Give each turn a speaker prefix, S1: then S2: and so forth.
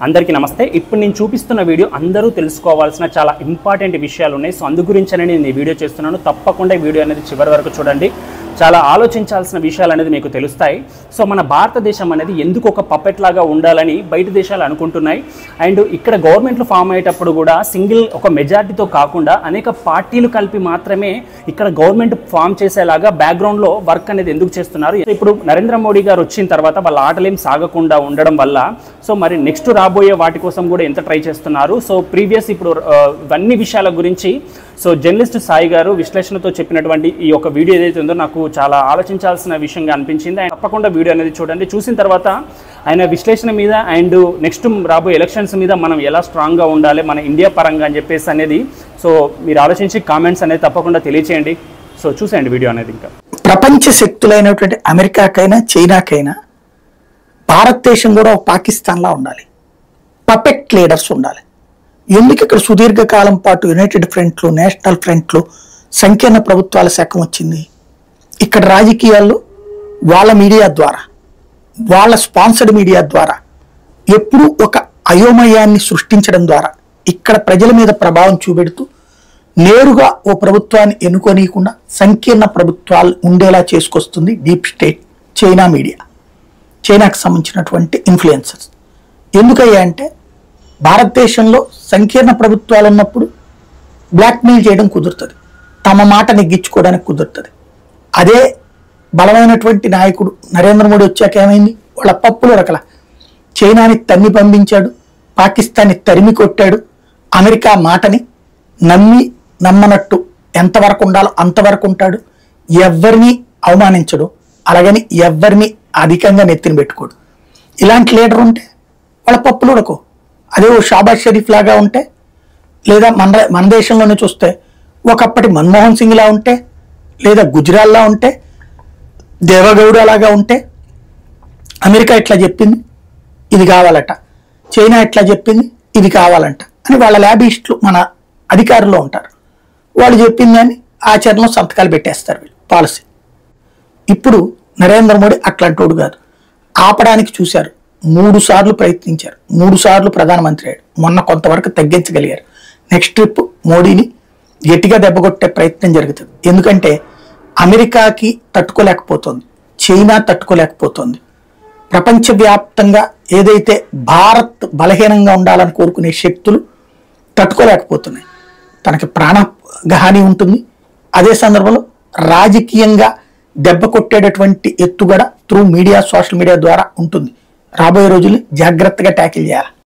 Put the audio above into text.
S1: అందరికీ నమస్తే. ఇప్పుడు నేను చూపిస్తున్న వీడియో అందరూ తెలుసుకోవాల్సిన చాలా ఇంపార్టెంట్ విషయాలు ఉన్నాయి. సో అందు గురించనే నేను ఈ వీడియో చేస్తున్నాను. తప్పకుండా ఈ వీడియో అనేది చివరి వరకు చూడండి. చాలా ఆలోచించాల్సిన విషయాలు అనేది మీకు తెలుస్తాయి. సో మన భారతదేశం అనేది ఎందుకు ఒక పప్పెట్ లాగా ఉండాలని బయట దేశాలు అనుకుంటున్నాయి. అండ్ ఇక్కడ గవర్నమెంట్లు ఫామ్ అయ్యేటప్పుడు కూడా సింగిల్ ఒక మెజారిటీతో కాకుండా అనేక పార్టీలు కలిపి మాత్రమే ఇక్కడ గవర్నమెంట్ ఫామ్ చేసేలాగా బ్యాక్గ్రౌండ్లో వర్క్ అనేది ఎందుకు చేస్తున్నారు. ఇప్పుడు నరేంద్ర మోడీ గారు వచ్చిన తర్వాత వాళ్ళ ఆటలేం సాగకుండా ఉండడం వల్ల సో మరి నెక్స్ట్ రాబోయే వాటి కోసం కూడా ఎంత ట్రై చేస్తున్నారు. సో ప్రీవియస్ ఇప్పుడు ఇవన్నీ విషయాల గురించి సో జర్నలిస్ట్ సాయి గారు విశ్లేషణతో చెప్పినటువంటి ఈ యొక్క వీడియో ఏదైతే ఉందో నాకు చాలా ఆలోచించాల్సిన విషయంగా అనిపించింది. ఆయన తప్పకుండా వీడియో అనేది చూడండి. చూసిన తర్వాత ఆయన విశ్లేషణ మీద అండ్ నెక్స్ట్ రాబోయే ఎలక్షన్స్ మీద మనం ఎలా స్ట్రాంగ్గా ఉండాలి మన ఇండియా పరంగా అని చెప్పేసి అనేది సో మీరు ఆలోచించి కామెంట్స్ అనేది తప్పకుండా తెలియచేయండి. సో చూసేయండి వీడియో అనేది. ఇంకా
S2: ప్రపంచ శక్తులైనటువంటి అమెరికాకైనా చైనాకైనా భారతదేశం కూడా ఒక పాకిస్తాన్లా ఉండాలి. పర్ఫెక్ట్ లీడర్స్ ఉండాలి. ఎందుకు ఇక్కడ సుదీర్ఘకాలం పాటు యునైటెడ్ ఫ్రంట్లు, నేషనల్ ఫ్రంట్లు, సంకీర్ణ ప్రభుత్వాల శకం వచ్చింది? ఇక్కడ రాజకీయాల్లో వాళ్ళ మీడియా ద్వారా, వాళ్ళ స్పాన్సర్డ్ మీడియా ద్వారా ఎప్పుడూ ఒక అయోమయాన్ని సృష్టించడం ద్వారా ఇక్కడ ప్రజల మీద ప్రభావం చూపెడుతూ నేరుగా ఓ ప్రభుత్వాన్ని ఎన్నుకోనీయకుండా సంకీర్ణ ప్రభుత్వాలు ఉండేలా చేసుకొస్తుంది డీప్ స్టేట్ చైనా మీడియా, చైనాకు సంబంధించినటువంటి ఇన్ఫ్లుయెన్సర్స్. ఎందుకయ్యా అంటే భారతదేశంలో సంకీర్ణ ప్రభుత్వాలు ఉన్నప్పుడు బ్లాక్మెయిల్ చేయడం కుదురుతుంది, తమ మాట నెగ్గించుకోవడానికి కుదురుతుంది. అదే బలమైనటువంటి నాయకుడు నరేంద్ర మోడీ వచ్చాక ఏమైంది? వాళ్ళ పప్పులు రకల చైనాని తన్ని పంపించాడు, పాకిస్తాన్ని తరిమి కొట్టాడు, అమెరికా మాటని నమ్మి నమ్మనట్టు ఎంతవరకు ఉండాలో అంతవరకు ఉంటాడు, ఎవరిని అవమానించడు, అలాగని ఎవరిని అధికంగా నెత్తిన పెట్టుకోడు. ఇలాంటి లీడర్ ఉంటే వాళ్ళ పప్పులు ఉడకో. అదే ఓ షాబాజ్ షరీఫ్ లాగా ఉంటే, లేదా మన దేశంలోనే చూస్తే ఒకప్పటి మన్మోహన్ సింగ్ లా ఉంటే, లేదా గుజరాల్లా ఉంటే, దేవగౌడ లాగా ఉంటే, అమెరికా ఇట్లా చెప్పింది ఇది కావాలట, చైనా ఇట్లా చెప్పింది ఇది కావాలంట అని వాళ్ళ ల్యాబిస్టులు మన అధికారులు ఉంటారు. వాళ్ళు చెప్పిందని ఆచరణలో సంతకాలు పెట్టేస్తారు వీళ్ళు పాలసీ. ఇప్పుడు నరేంద్ర మోడీ అట్లాంటోడు కాదు. ఆపడానికి చూశారు, 3 సార్లు ప్రయత్నించారు, 3 సార్లు ప్రధానమంత్రి అయ్యాడు, మొన్న కొంతవరకు తగ్గించగలిగారు. నెక్స్ట్ ట్రిప్ మోడీని గట్టిగా దెబ్బకొట్టే ప్రయత్నం జరుగుతుంది. ఎందుకంటే అమెరికాకి తట్టుకోలేకపోతుంది, చైనా తట్టుకోలేకపోతుంది. ప్రపంచవ్యాప్తంగా ఏదైతే భారత్ బలహీనంగా ఉండాలని కోరుకునే శక్తులు తట్టుకోలేకపోతున్నాయి. తనకి ప్రాణహాని ఉంటుంది. అదే సందర్భంలో రాజకీయంగా దెబ్బ కొట్టేటటువంటి ఎత్తుగడ త్రూ మీడియా, సోషల్ మీడియా ద్వారా ఉంటుంది. రాబోయే రోజుల్ని జాగ్రత్తగా ట్యాకిల్ చేయాలి.